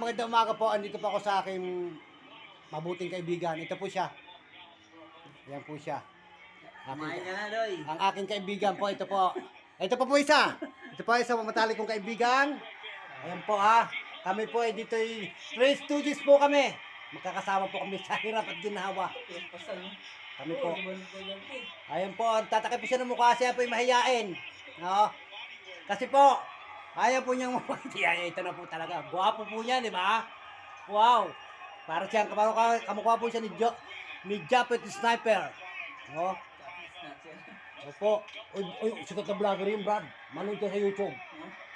magandang umaga po. Andito po ako sa aking mabuting kaibigan. Ito po siya. Yan po siya. Kumain ka na, Doy. Ang aking kaibigan po, ito po. Ito po isa. Ito po isa matalik kong kaibigan. Ayan po ha. Kami po ay dito ay Three Stooges po kami. Magkakasama po kami sa hirap at ginawa. Kami po. Ayan po, tatakip po siya ng mukha, siya po ay mahiyain. No? Kasi po, ayaw po niyang ito na po talaga. Guwapo po niya, di ba? Wow. Para siyang kamukha po siya ni Japet Sniper. No? Opo. Uy, sikat na vlogger yun, Brad. Manood ka sa YouTube.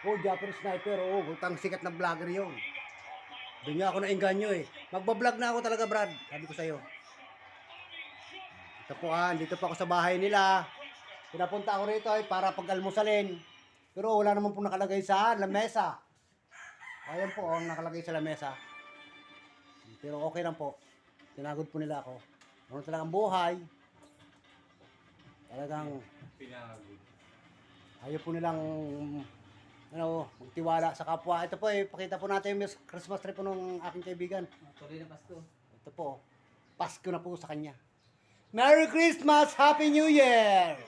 Oh, Japet Sniper. Oh, utang sikat na vlogger yun. Doon niya ako nainganyo eh. Magbablog na ako talaga, Brad. Sabi ko sa'yo. Ito po dito po ako sa bahay nila. Pinapunta ako rito ay para pag-almusalin. Pero wala naman po nakalagay sa lamesa. Ayan po, nakalagay sa lamesa. Pero okay lang po. Tinagod po nila ako. Ano talagang buhay. Talagang Pinagod. ayaw po nilang magtiwala sa kapwa. Ito po pakita po natin yung Christmas tree po ng aking kaibigan. Tuloy na Pasko. Ito po, Pasko na po sa kanya. Merry Christmas! Happy New Year!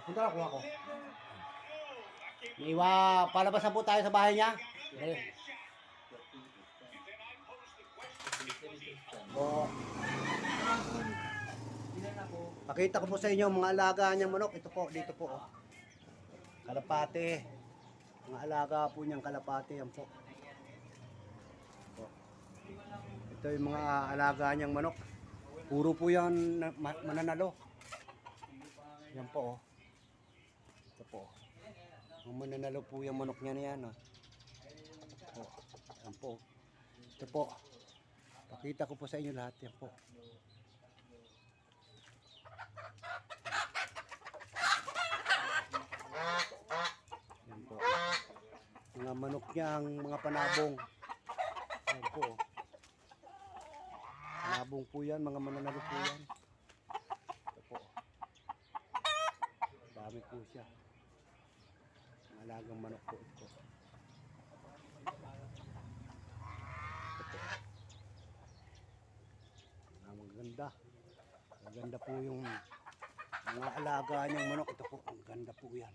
Punta na kuha ko. Palabas na po tayo sa bahay niya. Okay. Pakita ko po sa inyo mga alaga niyang manok. Ito po, dito po. Kalapate. Mga alaga po niyang kalapate. Yan po. Ito yung mga alaga niyang manok. Puro po yan mananalo. Yan po. Ito po. Ang mananalo po yung manok niya na yan. Yan po. Ito po. Pakita ko po sa inyo lahat. Yan po. Yan po. Mga manok niya, ang mga panabong. Yan po. Panabong po yan, mga mananalo po yan. Ito po. Dami po siya. Mga alagang manok po ito. Maganda. Maganda po yung mga alaga niyang manok. Ito po, ang ganda po yan.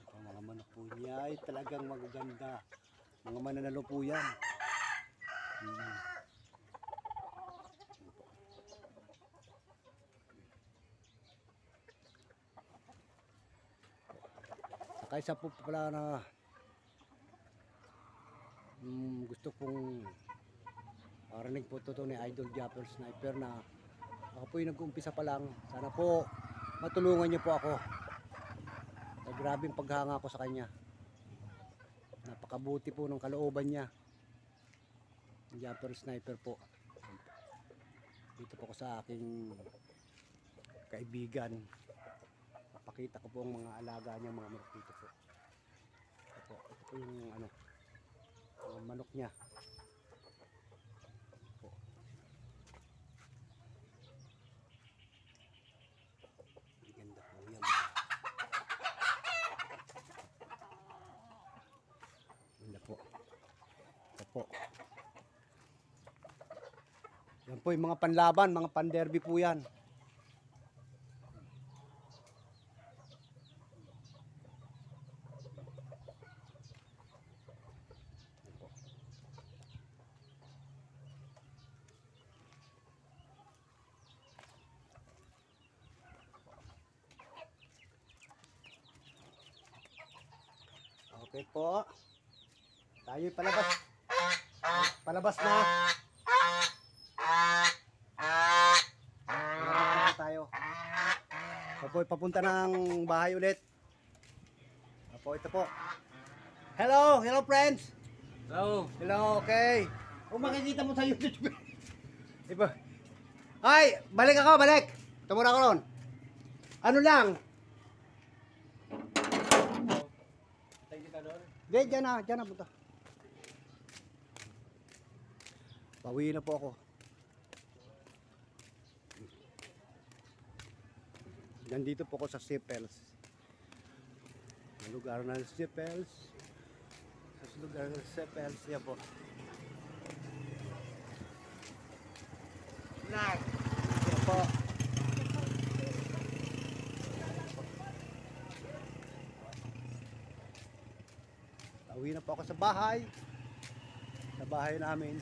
Ang mga manok po niya ay talagang magaganda. Mga mananalo po yan. Kaysa po pala na gusto kong marinig po ito ni Idol Japet Sniper na ako po yung nag-uumpisa pa lang. Sana po matulungan niyo po ako. Grabing paghanga ko sa kanya. Napakabuti po ng kalooban niya. Japet Sniper po. Dito po ako sa aking kaibigan. Pakita ko po ang mga alaga niya, mga manok dito po. Ito po yung mga manok niya. Po. Ganda po yan. Ganda po. Ito po. Yan po yung mga panlaban, mga panderby po yan. Okay po. Tayo palabas. Palabas na. Palabas na tayo. Apo, papunta ng bahay ulit. Apo, ito po. Hello, hello friends. Hello. Hello, okay. Kung makikita mo sa YouTube. Iba. Ay, balik ako, balik. Tumura ko ron. Ano lang? Hindi, dyan na punta. Pauwi na po ako. Nandito po ako sa Sipels. Ang lugar ng Sipels. Sa lugar ng Sipels. Yan po. Yan po. Pauwi na po ako sa bahay. Sa bahay namin.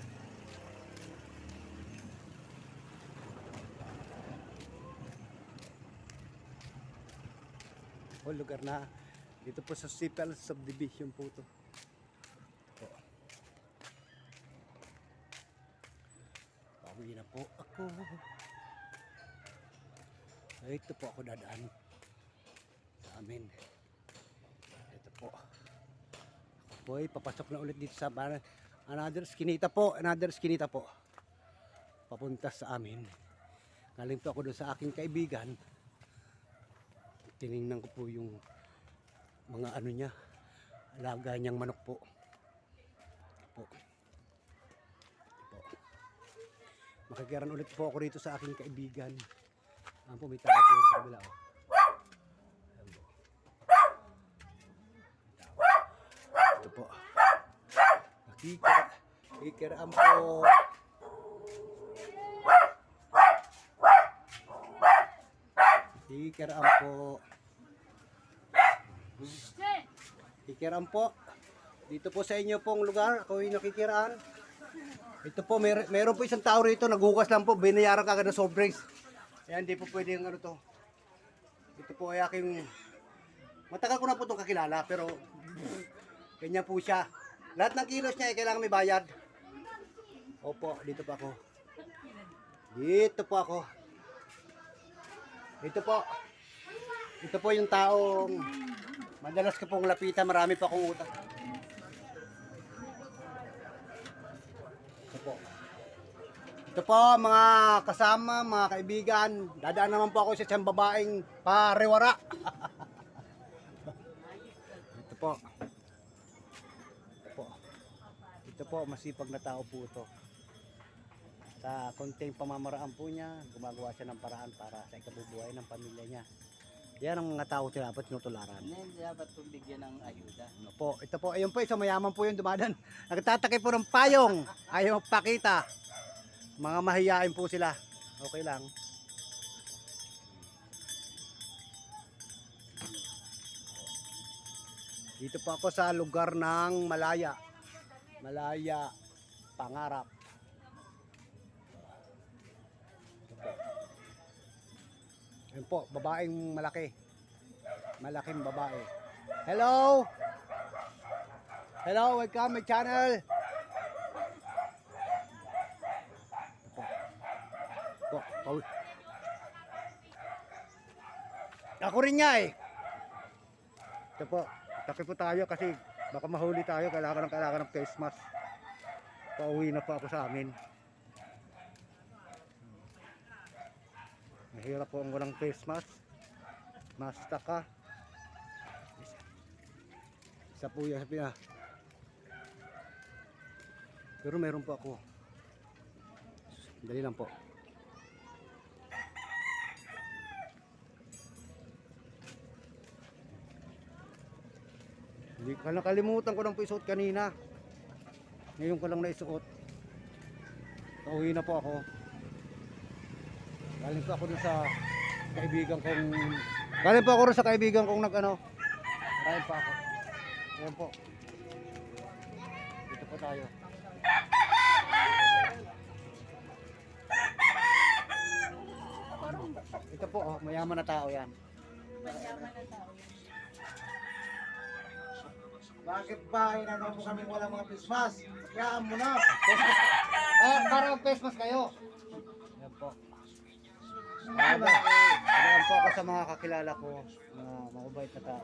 O lugar na dito po sa Sipel Subdivision po to. Po. Pauwi na po ako. Ito po ako dadaan sa amin. Ito po. Ako po ay papasok na ulit dito sa another skinita po. Another skinita po. Papunta sa amin. Galing po ako doon sa aking kaibigan. Tiningnan ko po yung mga ano niya, alaga niyang manok po. Po. Po. Makikiran ulit po ako dito sa aking kaibigan. Ang po may tao po sa kabila. Oh. Ayan po. Ito po. Nakikiraan po. Ikiram po. Ikiram po. Dito po sa inyo pong lugar, ako yung nakikiraan. Ito po, meron po isang tao rito, naghugas lang po, binayaran kagad ng soft drinks. Ayan, hindi po pwede yung ano to. Ito po ay aking, matagal ko na po itong kakilala, pero ganyan po siya. Lahat ng kilos niya ay kailangan may bayad. Opo, dito po ako. Dito po ako. Ito po. Ito po yung taong madalas ko pong lapitan, marami pa akong utang. Ito po. Ito po mga kasama, mga kaibigan. Dadaan naman po ako sa isang babaeng parewara. Ito po. Ito po. Ito po, masipag na tao po ito. Sa konting pamamaraan po niya, gumagawa siya ng paraan para sa ikabubuhay ng pamilya niya. Yan ang mga tao dapat tinutularan. Hindi dapat pong bigyan ng ayuda. Ano po, ito po, ayun po, isang mayaman po yung dumadan. Nagtatakip po ng payong, ayaw pakita. Mga mahiyain po sila. Okay lang. Dito po ako sa lugar ng Malaya. Malaya, Pangarap. Ayun po, babaeng malaki. Malaking babae. Hello! Hello, welcome my channel. Po. Ako rin nga eh. Ito po, taki po tayo kasi baka mahuli tayo. Kailangan ng face mask. Pauwi na po ako sa amin. Mahirap po ang walang face mask. Masta ka. Isa po yan. Pero meron po ako. Dali lang po. Hindi ka nakalimutan ko ng isuot kanina. Ngayon ko lang naisuot. Pauwi na po ako. Galing po ako dun sa kaibigan kong nag-ano. Galing pa ako. Ayan po. Dito po tayo. Ito po, oh, mayaman na tao yan. Bakit ba inano mo kami walang mga Christmas? Kayaan mo na. Parang Christmas kayo. Ayan po. Ayan po ako sa mga kakilala ko na mababait na tao.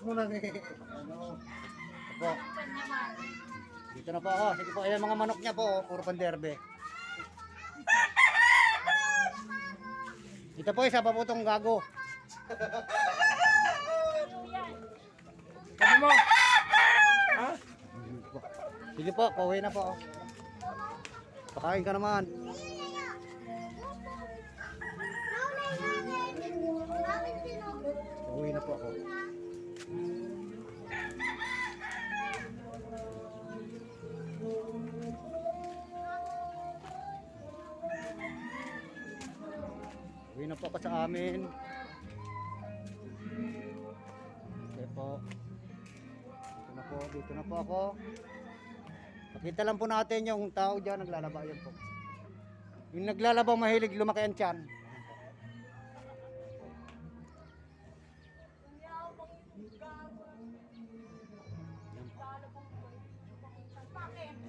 Muna ni ano. Ito po. Dito na po ako. Sige po, ayan mga manok niya po, puro panderbe. Ito po, isa pa po itong gago. Sabi mo! Sige po, pauwi na po. Pakain ka naman. Uwi na po ako. Uwi na po ako sa amin. Okay po. Dito na po ako. Pakita lang po natin yung tao dyan naglalaba. Yan po. Yung naglalaba mahilig lumaki ang tiyan.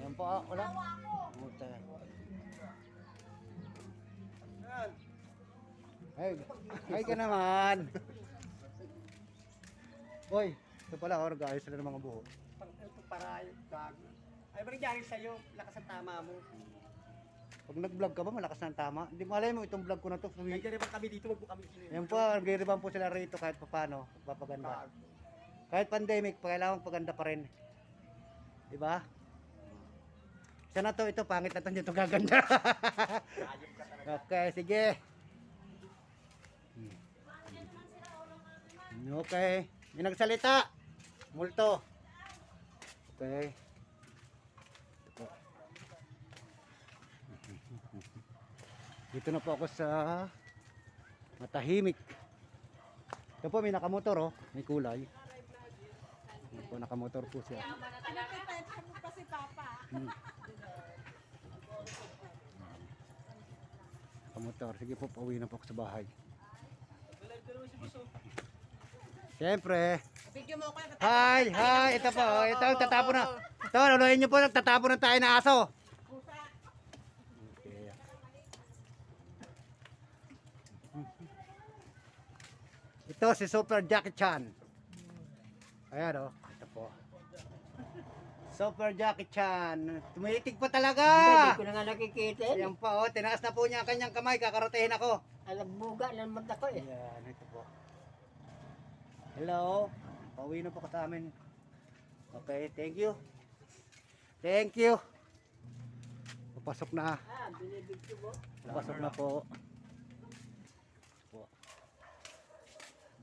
Ayan po, wala. Ay ka naman. Hoy, ito pala, nag-ayos sila ng mga buho. Ito para yung bago. Ay, balik dyan sa'yo, lakas ang tama mo. Pag nag-vlog ka ba, malakas na ang tama? Hindi malay mo, itong vlog ko na to. Nagkariban kami dito, wag mo kami kinuha. Ayan po, nagre-rebound po sila rito kahit paano, papaganda. Kahit pandemic, kailangan paganda pa rin. Diba? Isa na to, ito, pangit na to, dito gaganda. Okay, sige. Okay. Yung nagsalita. Multo. Okay. Ito po. Dito na po ako sa matahimik. Ito po, may nakamotor oh. May kulay. Ito po, nakamotor po siya. Pinapipet mo pa si Papa. Nakamotor. Sige po, pauwi na po ako sa bahay. Siyempre. Video mo ako. Hi, hi. Ito po. Ito, tatapon na. Ito, luluhin niyo po. Tatapon na tayo na aso. Okay. Ito si Super Jackie Chan. Ayan o. Ito po. Super Jackie Chan. Tumitig pa talaga. Hindi ko na nga nakikita. Ayan pa o. Tinaas na po niya ang kanyang kamay. Kakaratehin ako. Alam buga ng mata ko eh. Ayan. Ito po. Hello. Pauwi na po ka sa amin. Okay, thank you. Thank you. Papasok na. Binibigyo mo. Papasok na po.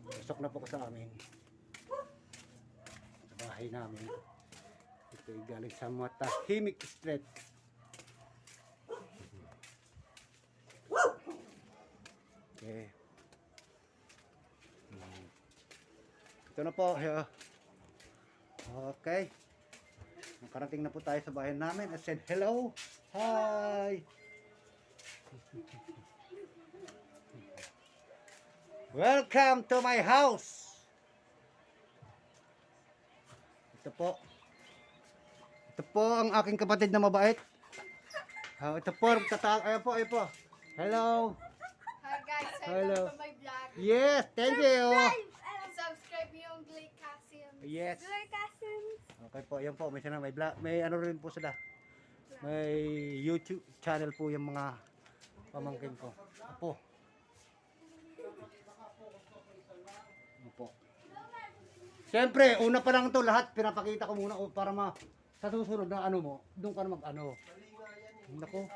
Pasok na po ko sa amin. Sa bahay namin. Ito ay galing sa Matahimik Street. Okay. Ito na po. Okay. Nakarating na po tayo sa bahay namin. I said hello. Hi. Welcome to my house. Ito po. Ito po ang aking kapatid na mabait. Ito po. Ayan po. Ayan po. Hello. Hi guys, Hello. welcome to my vlog. Yes. Thank you. Subscribe yung Glay Cousins. Yes. Glay Cousins. Okay po, yan po, may sila, may vlog, may ano rin po sila. May YouTube channel po yung mga pamangkin ko. Apo. Apo. Siyempre, una pa lang to lahat, pinapakita ko muna para sa susunod na ano mo, doon ka na mag-ano. Nako.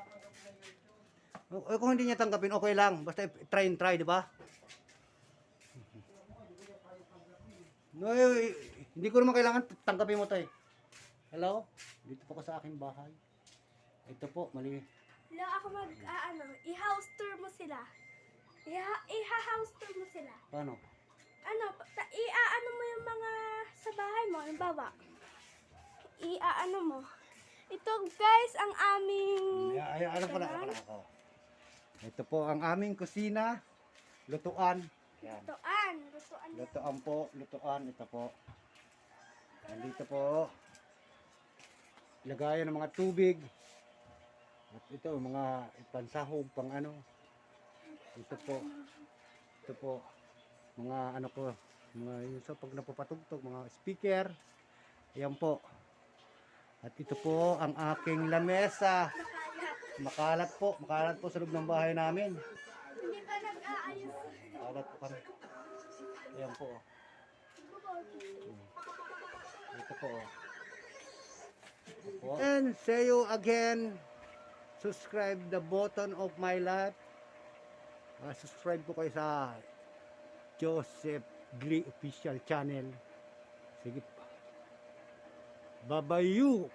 Kung hindi niya tanggapin, okay lang. Basta try and try, di ba? No, hindi ko naman kailangan tanggapin mo to eh. Hello? Dito po ko sa aking bahay. Ito po, mali. Hello, ako i-house tour mo sila. I-house tour mo sila. Paano? I-ano mo yung mga sa bahay mo, halimbawa. I-ano mo. Ito guys, ang aming... Ano pala ako? Ito po ang aming kusina. Lutuan. Yan. Lutuan. Lutuan po, lutuan. Ito po. Nandito po. Lagayan ng mga tubig. At ito, mga pansahog, pang ano. Ito po. Ito po. Mga ano ko. Mga yun sa pag napapatugtog, mga speaker. Ayan po. At ito po ang aking lamesa. Makalat po sa loob ng bahay namin. Hindi pa nag-aayos. Makalat po kami. Ayan po. Ito po. And see you again subscribe the button of my life. Subscribe po kayo sa Joseph Glee Official Channel. Sige po. Babayu!